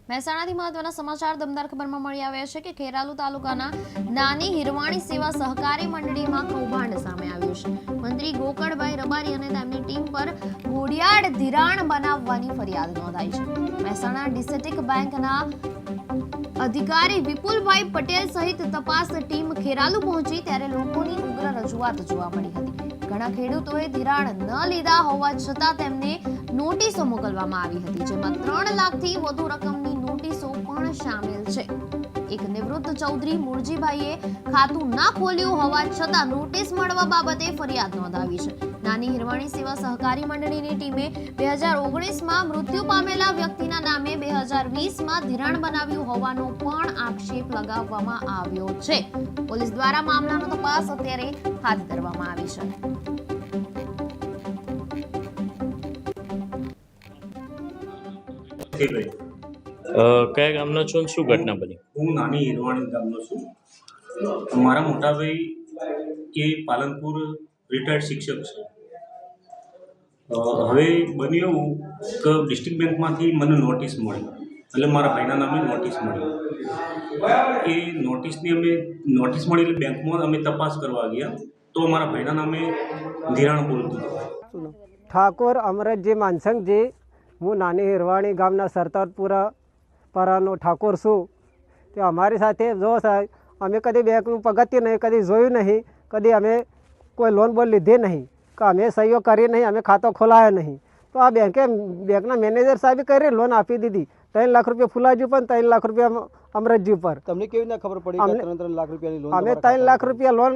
મહેસાણાથી મહત્વના સમાચાર દમદાર ખબરમાં મળી આવ્યા છે કે ખેરાલુ તાલુકાના નાની હિરવાણી સેવા સહકારી મંડળીમાં કૌભાંડ સામે આવ્યું છે। મંત્રી ગોકળભાઈ રબારી અને તેમની ટીમ પર ઘોડિયાળ ધિરાણ બનાવવાની ફરિયાદ નોંધાઈ છે। મહેસાણા ડિસ્ટ્રિક્ટ બેંકના અધિકારી વિપુલભાઈ પટેલ સહિત તપાસ ટીમ ખેરાલુ પહોંચી ત્યારે લોકોની ઉગ્ર રજૂઆત જોવા મળી હતી। ઘણા ખેડૂતોએ ધિરાણ ન લીધા હોવા છતાં તેમને નોટિસો મોકલવામાં આવી હતી, જેમાં 3 લાખથી વધુ રકમની નોટિસો પણ શામેલ છે। એક નિવૃત્ત ચૌધરી મુરજીભાઈએ ખાતું ના ખોલ્યું હોવા છતાં નોટિસ મળવા બાબતે ફરિયાદ નોંધાવી છે। નાની હિરવાણી સેવા સહકારી મંડળીની ટીમે 2019માં મૃત્યુ પામેલા વ્યક્તિના નામે 2020માં ધિરાણ બનાવ્યું હોવાનો પણ આક્ષેપ લગાવવામાં આવ્યો છે। પોલીસ દ્વારા મામલાનો તપાસ અત્યારે હાથ ધરવામાં આવી છે। કયા ગામનો છો શું ઘટના બની? હું નાની હિરવાણી ગામનો છું। મારા મોટાભાઈ એ પાલનપુર રિટાયર્ડ શિક્ષક છે। હવે બન્યું એવું કે ડિસ્ટ્રિક્ટ બેંકમાંથી મને નોટિસ મળી, એટલે મારા ભાઈના નામે નોટિસ મળી। એ નોટિસ મળી એટલે બેંકમાં અમે તપાસ કરવા ગયા તો મારા ભાઈના નામે ધિરાણ બોલતું હતું। ઠાકોર અમરતજી માનસંગજી, હું નાની હિરવાણી ગામના સરતારપુરા પરાનો ઠાકોર છું। તે અમારી સાથે જો સાહેબ અમે કદી બેંકનું પગથિયું નહીં, કદી જોયું નહીં, કદી અમે કોઈ લોન બોન લીધી નહીં, કે અમે સહીઓ કરી નહીં, અમે ખાતો ખોલાયો નહીં। તો આ બેંકના મેનેજર સાહેબે કરી લોન આપી દીધી। 3 લાખ રૂપિયા ફુલાજી ઉપર, 3 લાખ રૂપિયા અમરતજી ઉપર। તમને કેવી રીતે ખબર પડી કે 3 લાખ રૂપિયાની લોન? અમે 3 લાખ રૂપિયા લોન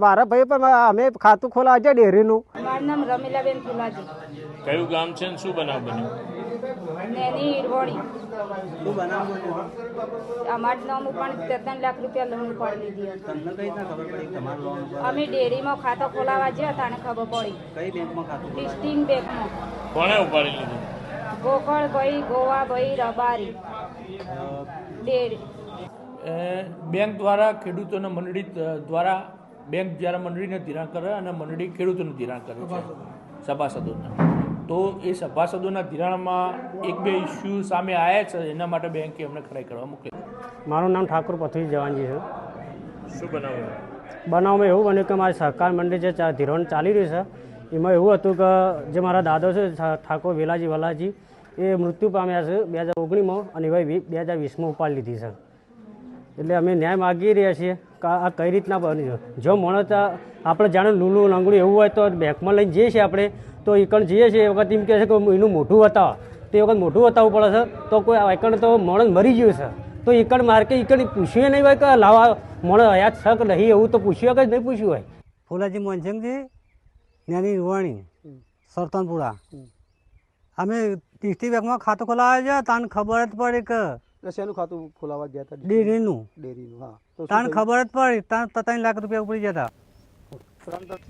મારા ભાઈ પર અમે ખાતું ખોલાવ્યું છે ડેરીનું। મારું નામ રમીલાબેન ફુલાજી। કયું ગામ છે ને શું બનાવ બન્યો? નાની હિરવાણી। શું બનાવ બન્યો? અમારા નામ ઉપર 3 લાખ રૂપિયા લોન ઉપાડી લીધી હતી। તમને કઈ રીતના ખબર પડી તમારું લોન ઉપર? અમે ડેરીમાં ખાતો ખોલાવા ગયા હતા અને ખબર પડી। કઈ બેંકમાં ખાતું? ડિસ્ટ્રિક્ટ બેંકમાં। કોણે ઉપાડી લીધું? ગોકળભાઈ ગોવાભાઈ રબારી ડેરી। બેંક દ્વારા ખેડૂતોના મંડળી દ્વારા બેંક જ્યારે મંડળીને ધિરાણ કરે અને મંડળી ખેડૂતોનું ધિરાણ કરે છે સભાસદોના, તો એ સભાસદોના ધિરાણમાં 1-2 ઇસ્યુ સામે આવ્યા છે, એના માટે બેંકે અમને ખરાઈ કરવા મોકલી। મારું નામ ઠાકોર પથુજી જવાનજી છે। શું બનાવ? બનાવમાં એવું બન્યું કે મારી સહકાર મંડળી જે ધિરાણ ચાલી રહ્યું છે એમાં એવું હતું કે જે મારા દાદા છે ઠાકોર વેલાજી વલાજી, એ મૃત્યુ પામ્યા છે 2019માં અને એવા 2020માં ઉપાડી લીધી છે। એટલે અમે ન્યાય માગી રહ્યા છીએ કે આ કઈ રીતના બન્યું છે। જો મળે આપણે જાણે લૂલું લંગડું એવું હોય તો બેંકમાં લઈને જઈએ છીએ આપણે, તો એકણ જઈએ છીએ એ વખત એમ કહે છે કે એનું મોઢું બતાવો, તો એ વખત મોઢું બતાવવું પડે છે। તો કોઈ એકણ તો માણસ મરી ગયું છે, તો એકણ માર્કે એકણ પૂછ્યું નહીં હોય કે લાવા માણસ હયાત છે કે નહીં, એવું તો પૂછ્યું કે નહીં પૂછ્યું હોય। ફુલાજી મોનસિંગજી, નાની હિરવાણી, સરતાનપુરા। અમે ડિસ્ટ્રિક્ટ બેંકમાં ખાતું ખોલાવ્યા છે, તાને ખબર જ પડી કે શેનું ખાતું ખોલાવા ગયા હતા? ડેરીનું। ડેરીનું, હા। તો તાને ખબર જ પડી, તાને 3 લાખ રૂપિયા ઉપડી જતા।